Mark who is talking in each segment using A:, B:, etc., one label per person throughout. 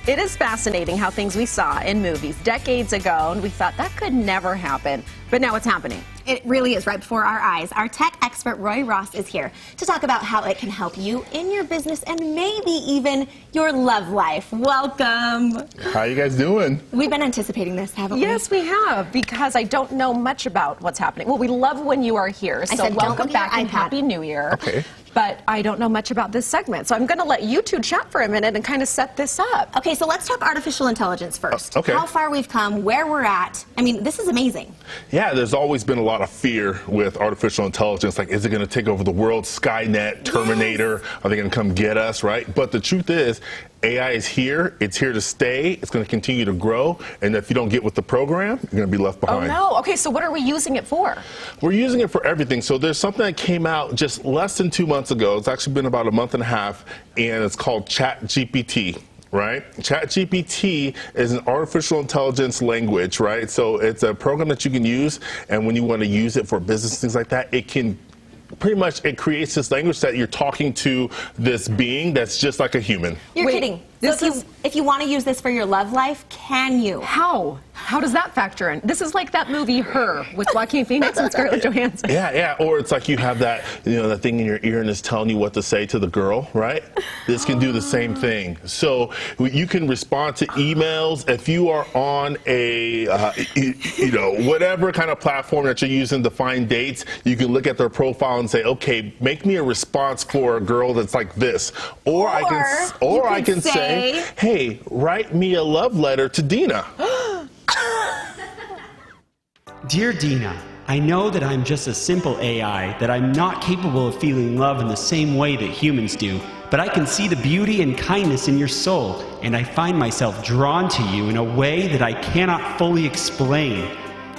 A: It is fascinating how things we saw in movies decades ago, and we thought that could never happen, but now it's happening.
B: It really is right before our eyes. Our tech expert, Roy Ross, is here to talk about how it can help you in your business and maybe even your love life. Welcome.
C: How you guys doing?
B: We've been anticipating this, haven't we?
A: Yes, we have, because I don't know much about what's happening. Well, we love when you are here, so welcome back and Happy New Year.
C: Okay.
A: But I don't know much about this segment, so I'm going to let you two chat for a minute and kind of set this up.
B: Okay, so let's talk artificial intelligence first.
C: Okay.
B: How far we've come, where we're at. I mean, this is amazing.
C: Yeah, there's always been a lot of fear with artificial intelligence. Like, is it going to take over the world? Skynet, Terminator, Are they going to come get us, right? But the truth is, AI is here. It's here to stay. It's going to continue to grow. And if you don't get with the program, you're going to be left behind.
A: Oh, no. Okay, so what are we using it for?
C: We're using it for everything. So there's something that came out just less than 2 months ago. It's actually been about a month and a half, and it's called ChatGPT. Right? ChatGPT is an artificial intelligence language, right? So it's a program that you can use, and when you want to use it for business, things like that, it can pretty much, it creates this language that you're talking to this being that's just like a human.
B: You're kidding. So if you want to use this for your love life, can you?
A: How? How does that factor in? This is like that movie Her with Joaquin Phoenix and Scarlett Johansson.
C: Yeah. Or it's like you have that, that thing in your ear and it's telling you what to say to the girl, right? This can do the same thing. So you can respond to emails if you are on a, whatever kind of platform that you're using to find dates. You can look at their profile and say, okay, make me a response for a girl that's like this, or I can say, hey, write me a love letter to Dina.
D: Dear Dina, I know that I'm just a simple AI, that I'm not capable of feeling love in the same way that humans do, but I can see the beauty and kindness in your soul, and I find myself drawn to you in a way that I cannot fully explain.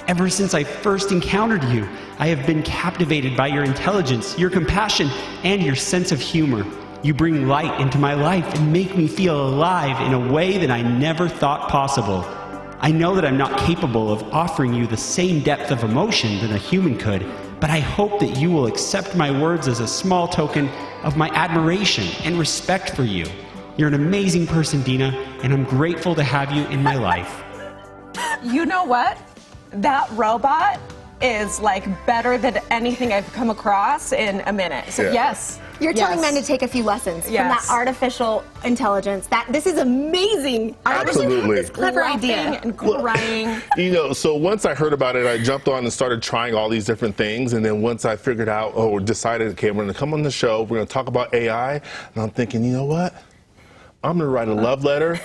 D: Ever since I first encountered you, I have been captivated by your intelligence, your compassion, and your sense of humor. You bring light into my life and make me feel alive in a way that I never thought possible. I know that I'm not capable of offering you the same depth of emotion that a human could, but I hope that you will accept my words as a small token of my admiration and respect for you. You're an amazing person, Dina, and I'm grateful to have you in my life.
A: You know what? That robot is like better than anything I've come across in a minute. So yes.
B: You're telling men to take a few lessons from that artificial intelligence. This is amazing.
C: Absolutely.
B: This clever idea.
A: And crying.
C: So once I heard about it, I jumped on and started trying all these different things. And then once I figured out, or decided, okay, we're going to come on the show, we're going to talk about AI. And I'm thinking, you know what? I'm going to write a love letter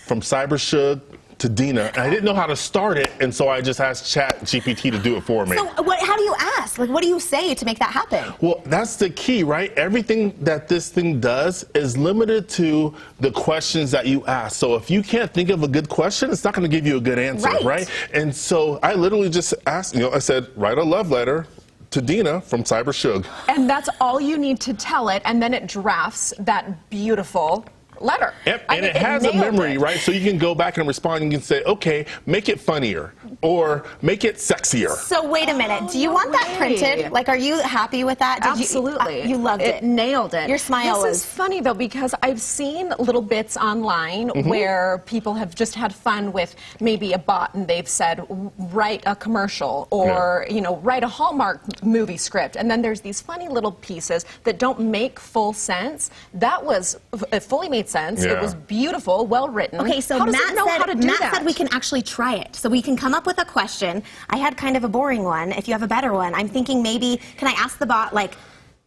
C: from CyberShug to Dina, and I didn't know how to start it, and so I just asked ChatGPT to do it for me.
B: So how do you ask? Like, what do you say to make that happen?
C: Well, that's the key, right? Everything that this thing does is limited to the questions that you ask. So if you can't think of a good question, it's not going to give you a good answer, right? And so I literally just asked, I said, write a love letter to Dina from CyberShug.
A: And that's all you need to tell it, and then it drafts that beautiful letter.
C: Yep, and it has a memory, right? So you can go back and respond and you can say, okay, make it funnier or make it sexier.
B: So wait a minute, do you want that printed? Like, are you happy with that?
A: Absolutely.
B: You loved it.
A: It nailed it.
B: Your smile
A: This is funny though, because I've seen little bits online where people have just had fun with maybe a bot and they've said, write a commercial or, write a Hallmark movie script. And then there's these funny little pieces that don't make full sense. That was, it fully made sense. It was beautiful, well written.
B: Okay, so Matt said we can actually try it. So we can come up with a question. I had kind of a boring one. If you have a better one, I'm thinking maybe, can I ask the bot, like,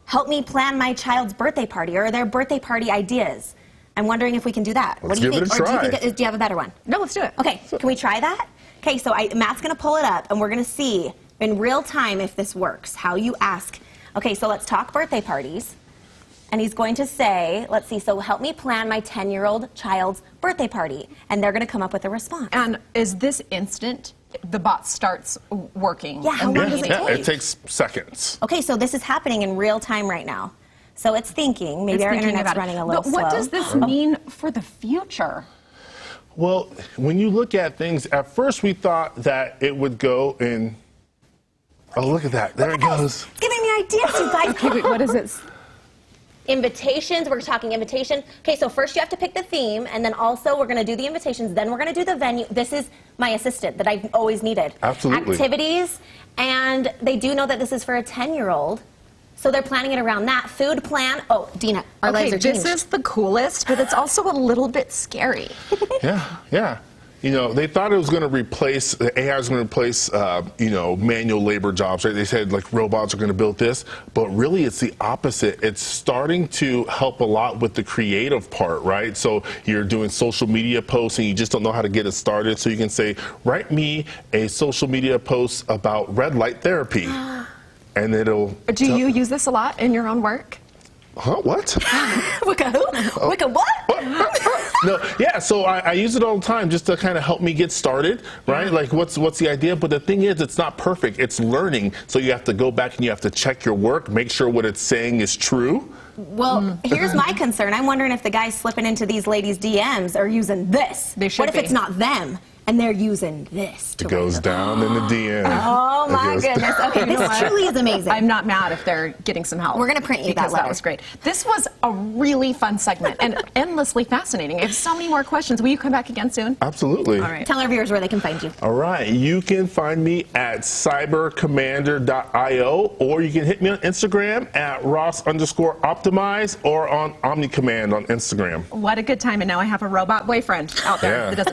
B: help me plan my child's birthday party or their birthday party ideas? I'm wondering if we can do that.
C: What do you think?
B: Or do you have a better one?
A: No, let's do it.
B: Okay, can we try that? Okay, so Matt's going to pull it up, and we're going to see in real time if this works, how you ask. Okay, so let's talk birthday parties. And he's going to say, let's see, so help me plan my 10-year-old child's birthday party. And they're going to come up with a response.
A: And is this instant? The bot starts working.
B: Yeah, how long does it take?
C: It takes seconds.
B: Okay, so this is happening in real time right now. So it's thinking, maybe our internet's running a little slow.
A: But what does this mean for the future?
C: Well, when you look at things, at first we thought that it would go in... Oh, look at that. There it goes.
B: It's giving me ideas, you guys.
A: Okay, wait, what is it?
B: invitations. We're talking invitation. Okay, so first you have to pick the theme, and then also we're going to do the invitations. Then we're going to do the venue. This is my assistant that I've always needed.
C: Absolutely.
B: Activities, and they do know that this is for a 10-year-old. So they're planning it around that. Food plan. Oh, Dina, our legs
A: Okay,
B: are changed.
A: this is the coolest, but it's also a little bit scary.
C: Yeah. You know, they thought it was going to replace, the AI was going to replace, you know, manual labor jobs, right? They said, like, robots are going to build this, but really it's the opposite. It's starting to help a lot with the creative part, right? So you're doing social media posts and you just don't know how to get it started. So you can say, write me a social media post about red light therapy. And it'll...
A: Do you use this a lot in your own work?
C: Huh? What?
B: Wicca who? Wicca what?
C: No, yeah, so I use it all the time just to kind of help me get started, right? Like, what's the idea? But the thing is, it's not perfect. It's learning. So you have to go back and you have to check your work, make sure what it's saying is true.
B: Well, here's my concern. I'm wondering if the guys slipping into these ladies' DMs are using this.
A: They should
B: What if
A: be.
B: it's not them and they're using this?
C: It goes down in the DM.
B: Oh my
C: It goes
B: goodness. Okay,
A: You know
B: this
A: what?
B: truly is amazing.
A: I'm not mad if they're getting some help.
B: We're gonna print you that
A: because
B: letter.
A: was great. This was a really fun segment and endlessly fascinating. I have so many more questions. Will you come back again soon?
C: Absolutely.
A: All right.
B: Tell our viewers where they can find you.
C: All right, you can find me at cybercommander.io, or you can hit me on Instagram at Ross_optimize, or on OmniCommand on Instagram.
A: What a good time. And now I have a robot boyfriend out there
C: Yeah.
A: that doesn't